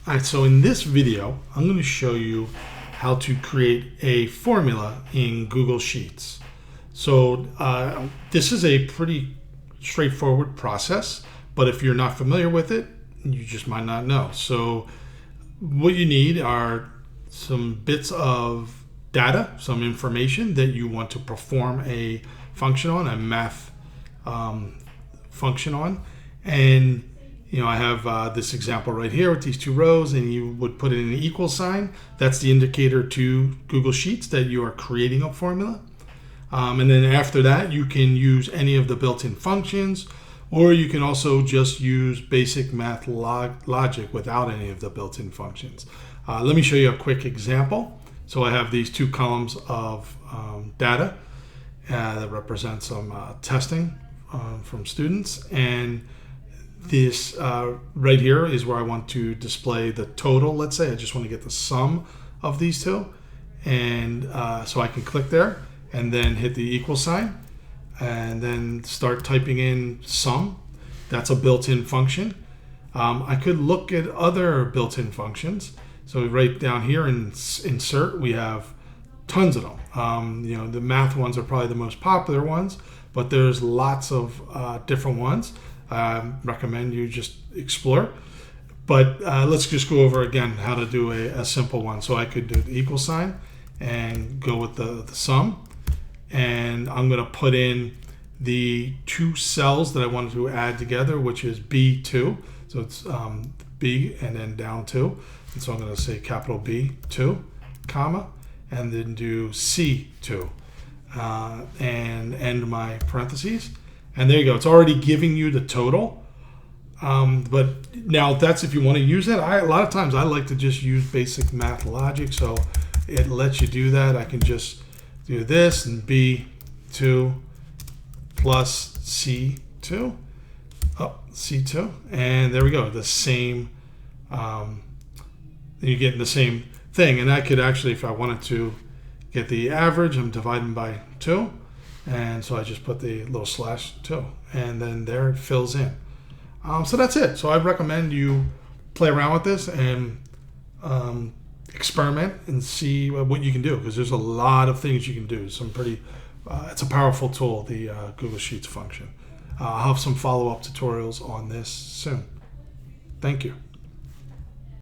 All right, so in this video, I'm going to show you how to create a formula in Google Sheets. So this is a pretty straightforward process, but if you're not familiar with it, you just might not know. So what you need are some bits of data, some information that you want to perform a function on, a math function on. And I have this example right here with these two rows, and you would put in an equal sign. That's the indicator to Google Sheets that you are creating a formula. And then after that, you can use any of the built-in functions, or you can also just use basic math logic without any of the built-in functions. Let me show you a quick example. So I have these two columns of data that represent some testing from students, and this right here is where I want to display the total. Let's say I just want to get the sum of these two, and so I can click there and then hit the equal sign and then start typing in sum. That's a built-in function. I could look at other built-in functions. So right down here in insert, we have tons of them. The math ones are probably the most popular ones, but there's lots of different ones. Recommend you just explore. But let's just go over again how to do a simple one. So I could do the equal sign and go with the sum. And I'm going to put in the two cells that I wanted to add together, which is B2. So it's B and then down 2. And so I'm going to say capital B2, comma, and then do C2 and end my parentheses. And there you go. It's already giving you the total. But now that's if you want to use it. A lot of times I like to just use basic math logic. So it lets you do that. I can just do this and B2 plus C2. C2. And there we go. The same. You're getting the same thing. And I could actually, if I wanted to get the average, I'm dividing by 2. And so I just put the little slash 2, and then there it fills in. So that's it. So I recommend you play around with this and experiment and see what you can do, because there's a lot of things you can do. It's a powerful tool, the Google Sheets function. I'll have some follow-up tutorials on this soon. Thank you.